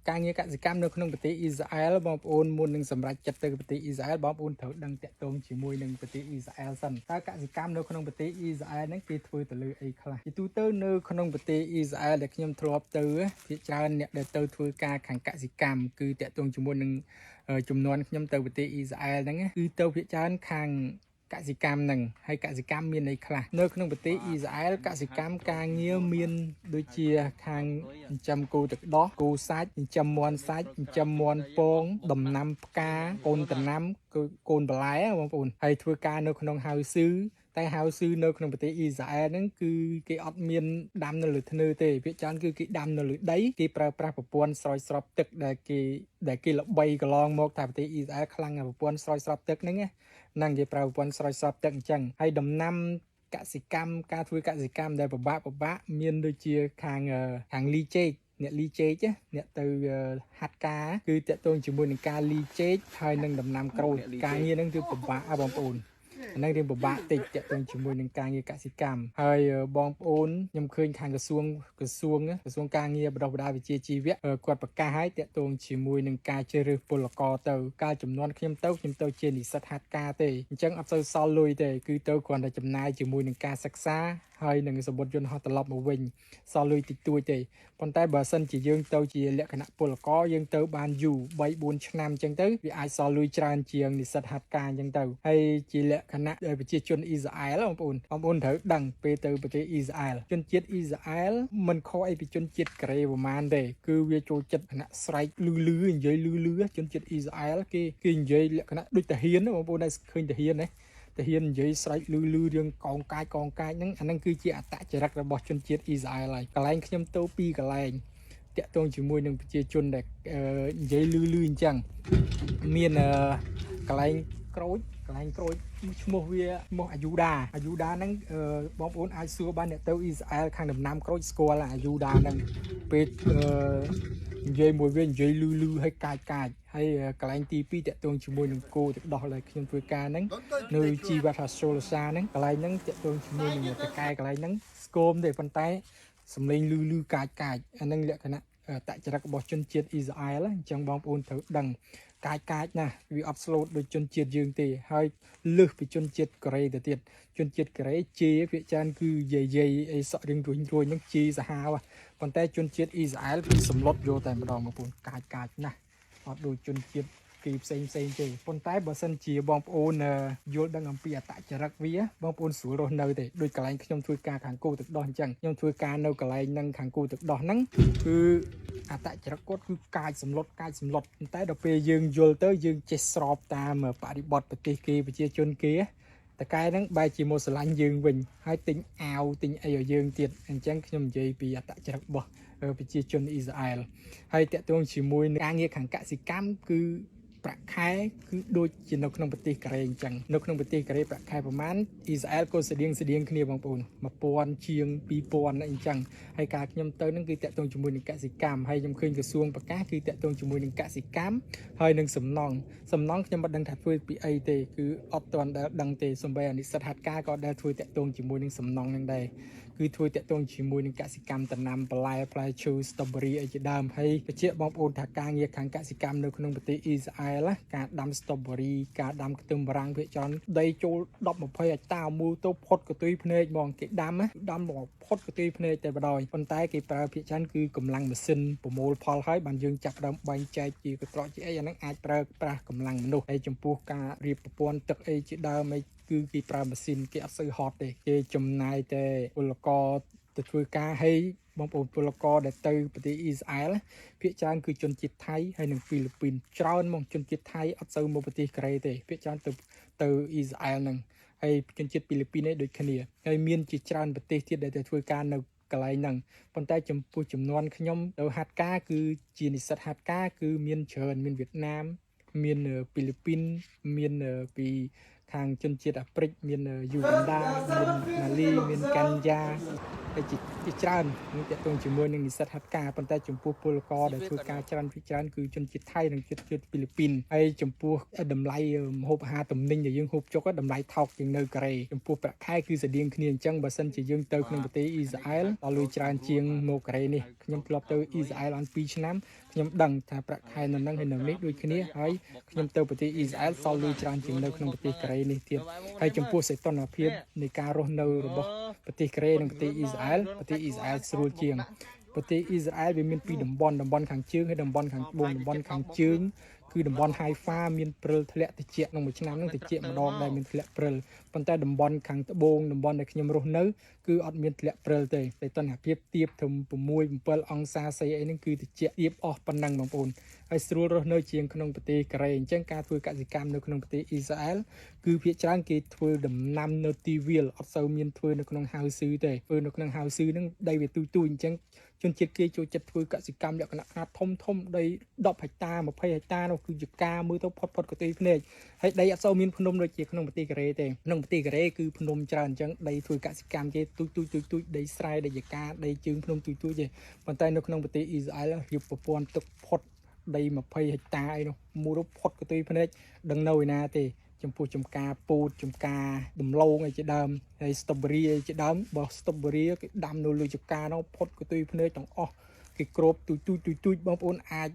ការងារកសិកម្មនៅក្នុងប្រទេសអ៊ីស្រាអែលបងប្អូនមុននឹងសម្រេចចិត្តទៅប្រទេសអ៊ីស្រាអែលបងប្អូនត្រូវដឹងតាក់ទងជាមួយនឹងប្រទេសអ៊ីស្រាអែលសិនតើកសិកម្មនៅក្នុងប្រទេសអ៊ីស្រាអែលហ្នឹងគេធ្វើទៅលើអីខ្លះជាទូទៅនៅក្នុងប្រទេសអ៊ីស្រាអែលដែលខ្ញុំធ្លាប់ទៅភាគច្រើនអ្នកដែលទៅធ្វើការខាងកសិកម្មគឺតាក់ទងជាមួយនឹងចំនួនខ្ញុំទៅប្រទេសអ៊ីស្រាអែលហ្នឹងគឺទៅភាគច្រើនខាងកសិកម្មហ្នឹងហើយកសិកម្មមានអីខ្លះនៅក្នុងប្រទេសអ៊ីស្រាអែលកសិកម្មការងារមានដូចជាខាងចិញ្ចឹមគោទឹកដោះគោសាច់ចិញ្ចឹមមាន់សាច់ចិញ្ចឹមមាន់ពងដំណាំផ្កាកូនដំណាំគឺកូនបន្លែបងប្អូនហើយធ្វើការនៅក្នុងហៅស៊ឺតែហៅស៊ឺនៅក្នុងប្រទេសអ៊ីស្រាអែលហ្នឹងគឺគេអត់មានដាំនៅលើធ្នើទេភាគច្រើនគឺគេដាំនៅលើដីគេប្រើប្រាស់ប្រព័ន្ធស្រោចស្រពទឹកដែលគេល្បីកន្លងមកថាប្រទេសអ៊ីស្រាអែលខ្លាំងប្រព័ន្ធស្រោចស្រពទឹកហ្នឹងណាគេប្រើប្រព័ន្ធស្រោចស្រពទឹកអញ្ចឹងហើយដំណាំកសិកម្មការធ្វើកសិកម្មដែលពិបាកមានដូចជាខាងលីចេកអ្នកលីចេកអ្នកទៅហាត់ការគឺតាក់ទងជាមួយនឹងការលីចេកហើយនឹងដំណាំក្រូចការងារហ្នឹងគឺពិបាកបងប្អូនហ្នឹងរៀងពិបាកតិចតាក់ទងជាមួយនឹងការងារកសិកម្មហើយបងប្អូនខ្ញុំឃើញខាងក្រសួងការងារបដិបដាវិជ្ជាជីវៈគាត់ប្រកាសឲ្យតាក់ទងជាមួយនឹងការជ្រើសរើសពលករទៅកាលចំនួនខ្ញុំទៅជានិស្សិតហាត់ការទេអញ្ចឹងអត់សូវសល់លុយទេគឺទៅគ្រាន់តែចំណាយជាមួយនឹងការសិក្សាហើយនឹងសម្បត្តិយន្តហោះត្រឡប់មកវិញសល់លុយតិចតួចទេប៉ុន្តែបើសិនជាយើងទៅជាលក្ខណៈពលករយើងទៅបានយូរ 3-4 ឆ្នាំអញ្ចឹងទៅវាអាចសល់លុយច្រើនជាងនិស្សិតហាត់ការអញ្ចឹងទៅហើយជាលក្ខណៈប្រជាជនអ៊ីស្រាអែលបងប្អូនត្រូវដឹងពេលទៅប្រទេសអ៊ីស្រាអែលជនជាតិអ៊ីស្រាអែលមិនខុសអីពីជនជាតិកូរ៉េប្រហែលទេគឺវាចូលចិត្តគណៈស្រែកលឺនិយាយលឺជនជាតិអ៊ីស្រាអែលគេនិយាយលក្ខណៈដូចតាហ៊ានបងប្អូនដែលឃើញតាហ៊ានណាតាហ៊ាននិយាយស្រែកលឺរឿងកងកាយហ្នឹងអាហ្នឹងគឺជាអត្តចរិតរបស់ជនជាតិអ៊ីស្រាអែលហើយកន្លែងខ្ញុំទៅ2កន្លែងតាក់ទងជាមួយនឹងប្រជាជនដែលនិយាយលឺអញ្ចឹងមានកន្លែងក្រូចឈ្មោះអាយូដាហ្នឹងបងប្អូនអាចសួរបានអ្នកទៅអ៊ីស្រាអែលខាងដំណាំក្រូចស្គាល់អាយូដាហ្នឹងពេលនិយាយមួយវានិយាយលឺឲ្យកាចហើយកន្លែងទី2តាក់ទងជាមួយនឹងគោទឹកដោះដែលខ្ញុំធ្វើការហ្នឹងនៅជីវថាសូលសាហ្នឹងកន្លែងហ្នឹងតាក់ទងជាមួយនឹងតកែកន្លែងហ្នឹងស្គមទេប៉ុន្តែសំឡេងលឺកាចអាហ្នឹងលក្ខណៈតចរិតរបស់ជនជាតិអ៊ីស្រាអែលអញ្ចឹងបងប្អូនត្រូវដឹងកាចណាស់វាអត់ស្លូតដូចជនជាតិយើងទេហើយលើសពីជនជាតិកូរ៉េទៅទៀតជនជាតិកូរ៉េជាភាគច្រើនគឺយាយអីសក់រៀងរួញហ្នឹងជាសាហាវប៉ុន្តែជនជាតិអ៊ីស្រាអែលគឺសម្លុតយកតែម្ដងបងប្អូនកាចណាស់អត់ដូចជនជាតិគេផ្សេងទេប៉ុន្តែបើសិនជាបងប្អូនយល់ដឹងអំពីអត្តចរិតវាបងប្អូនស្រួលរស់នៅទេដូចកន្លែងខ្ញុំធ្វើការខាងគោទឹកដោះអញ្ចឹងខ្ញុំធ្វើការនៅកន្លែងហ្នឹងខាងគោទឹកដោះហ្នឹងគឺអត្តចរិតគាត់គឺកាចសម្លុតប៉ុន្តែដល់ពេលយើងយល់ទៅយើងចេះស្របតាមបរិបទប្រទេសគេប្រជាជនគេតកែហ្នឹងបែរជាមកស្រឡាញ់យើងវិញហើយទិញអាវទិញអីឲ្យយើងទៀតអញ្ចឹងខ្ញុំនិយាយពីអត្តចរិតរបស់ប្រជាជនអ៊ីស្រាអែលហើយតាក់ទងជាមួយនឹងការងារខាងកសិកម្មគឺប្រាក់ខែគឺដូចជានៅក្នុងប្រទេសកូរ៉េអញ្ចឹងនៅក្នុងប្រទេសកូរ៉េប្រាក់ខែប្រហែលអ៊ីស្រាអែលក៏ស្តៀងគ្នាបងប្អូន1000ជាង2000អីចឹងហើយការខ្ញុំទៅហ្នឹងគឺតាក់ទងជាមួយនឹងកសិកម្មហើយខ្ញុំឃើញក្រសួងប្រកាសគឺតាក់ទងជាមួយនឹងកសិកម្មហើយនឹងសំណង់ខ្ញុំមិនដឹងថាធ្វើពីអីទេគឺអត់ទាន់ដែលដឹងទេសូម្បីអានិស្សិតហាត់ការក៏ដែលធ្វើតាក់ទងជាមួយនឹងសំណង់ហ្នឹងដែរគឺធ្វើតាក់ទងជាមួយនឹងកសិកម្មដំណាំបន្លែផ្លែឈើស្ទ្រូប៊េរីអីជាដើមហើយបញ្ជាក់បងប្អូនថាការងារខាងកសិកម្មនៅក្នុងប្រទេសអ៊ីស្រាអែលការដាំស្ទ្រូប៊េរីការដាំខ្ទឹមបារាំងភាគច្រើនដីចូល10-20ហិកតាមូលទៅផុតកទុយភ្នែកហ្មងគេដាំមកផុតកទុយភ្នែកតែម្ដងប៉ុន្តែគេប្រើភាគច្រើនគឺកម្លាំងម៉ាស៊ីនប្រមូលផលហើយបានយើងចាប់ដើមបែងចែកជាកត្រកជាអីអាហ្នឹងអាចប្រើប្រាស់កម្លាំងមនុស្សហើយចំពោះការរៀបប្រព័ន្ធទឹកអីជាដើមអីគឺគេប្រើម៉ាស៊ីនគេអត់សូវហត់ទេគេចំណាយតែពលករទៅធ្វើការហើយបងប្អូនពលករដែលទៅប្រទេសអ៊ីស្រាអែលភាគច្រើនគឺជនជាតិថៃហើយនិងហ្វីលីពីនច្រើនមកជនជាតិថៃអត់សូវមកប្រទេសកូរ៉េទេភាគច្រើនទៅអ៊ីស្រាអែលហ្នឹងហើយជនជាតិហ្វីលីពីនឯងដូចគ្នាហើយមានជាច្រើនប្រទេសទៀតដែលទៅធ្វើការនៅកន្លែងហ្នឹងប៉ុន្តែចំពោះចំនួនខ្ញុំទៅហាត់ការគឺជានិស្សិតហាត់ការគឺមានច្រើនមានវៀតណាមមានហ្វីលីពីនមានពីខាងជនជាតិអាហ្វ្រិកមានយូហ្គាន់ដាមានម៉ាលីមានកាញ់យ៉ាហើយជាច្រើននឹងតាក់ទងជាមួយនឹងនិស្សិតហាត់ការប៉ុន្តែចំពោះពលករដែលធ្វើការច្រើនគឺជនជាតិថៃនិងជនជាតិហ្វីលីពីនហើយចំពោះតម្លៃម្ហូបអាហារទំនិញដែលយើងហូបចុកតម្លៃថោកជាងនៅកូរ៉េចំពោះប្រាក់ខែគឺស្តៀងគ្នាអញ្ចឹងបើសិនជាយើងទៅក្នុងប្រទេសអ៊ីស្រាអែលដល់លុយច្រើនជាងមកកូរ៉េនេះខ្ញុំធ្លាប់ទៅអ៊ីស្រាអែលអស់2ឆ្នាំខ្ញុំ ខ្ញុំដឹងថាប្រាក់ខែនៅនឹងហើយនៅនេះដូចគ្នាហើយខ្ញុំទៅប្រទេសអ៊ីស្រាអែលសល់លុយច្រើនជាងនៅក្នុងប្រទេសកូរ៉េនេះទៀតហើយចំពោះសីតុណ្ហភាពនៃការរស់នៅរបស់ប្រទេសកូរ៉េនិងប្រទេសអ៊ីស្រាអែលស្រួលជាងប្រទេសអ៊ីស្រាអែលវាមានពីរតំបន់ខាងជើងហើយតំបន់ខាងត្បូងតំបន់ខាងជើងគឺតំបន់ Haifa មានព្រិលធ្លាក់ត្រជាក់ក្នុងមួយឆ្នាំហ្នឹងត្រជាក់ម្ដងដែលមានធ្លាក់ព្រិលប៉ុន្តែតំបន់ខាងត្បូងតំបន់ដែលខ្ញុំរស់នៅគឺអត់មានធ្លាក់ព្រិលទេសីតុណ្ហភាពទាបត្រឹម6 7អង្សាសេអីហ្នឹងគឺត្រជាក់ទាបអស់ប៉ុណ្ណឹងបងប្អូនហើយស្រួលរស់នៅជាងក្នុងប្រទេសកូរ៉េអញ្ចឹងការធ្វើកសិកម្មនៅក្នុងប្រទេសអ៊ីស្រាអែលគឺភាគច្រើនគេធ្វើដំណាំនៅទីវាលអត់សូវមានធ្វើនៅក្នុងហៅស៊ឺទេធ្វើនៅក្នុងហៅស៊ឺហ្នឹងដីវាទូអញ្ចឹងជនជាតិគេចូលចិត្តធ្វើកសិកម្មលក្ខណៈខ្នាតធំដី10ហិកតា20ហិកតានោះគឺជាការមើលទៅផុតកន្ទុយភ្នែកហើយដីអត់សូវមានភ្នំដូចជាក្នុងប្រទេសកូរ៉េទេក្នុងប្រទេសកូរ៉េគឺភ្នំច្រើនអញ្ចឹងដីធ្វើកសិកម្មគេទូចដីស្រែដីយកាដីជើងភ្នំទូចទេប៉ុន្តែនៅក្នុងប្រទេសអ៊ីស្រាអែលរៀបប្រព័ន្ធទឹកផុតដី20ហិកតាអីនោះមួយរូបផុតកន្ទុយភ្នែកដឹងនៅឯណាទេចំពោះចំការពូតចំការដំឡូងអីជាដើមហើយស្ទ្រូប៊ឺរីអីជាដើមបើស្ទ្រូប៊ឺរីគេដាំនៅលើចំការនោះផុតកន្ទុយភ្នែកទាំងអស់គេគ្របទូចបងប្អូនអាច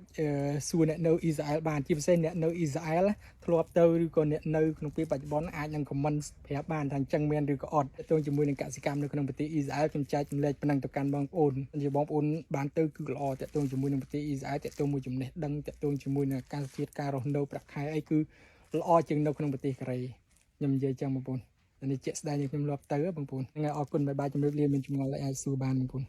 សួរអ្នកនៅអ៊ីស្រាអែលបានជាពិសេសអ្នកនៅអ៊ីស្រាអែលធ្លាប់ទៅឬក៏អ្នកនៅក្នុងពេលបច្ចុប្បន្នអាចនឹងខមមិនប្រាប់បានថាអញ្ចឹងមែនឬក៏អត់តើជាមួយនឹងកសិកម្មនៅក្នុងប្រទេសអ៊ីស្រាអែលខ្ញុំចែកចម្លែកប៉ុណ្ណឹងទៅកាន់បងប្អូននិយាយបងប្អូនបានទៅគឺល្អតើតើជាមួយនឹងប្រទេសអ៊ីស្រាអែលតើតើមួយចំណេះដឹងតើតើជាមួយនឹងអាកាសធាតុការរស់នៅប្រាក់ខែអីគឺល្អជាងនៅក្នុងប្រទេសកូរ៉េខ្ញុំនិយាយចឹងបងប្អូននេះជាក់ស្ដែងខ្ញុំធ្លាប់ទៅបងប្អូនថ្ងៃអរគុណបាយបាយជំរាបលាមានចម្ងល់អីអាចសួរបានបងប្អូន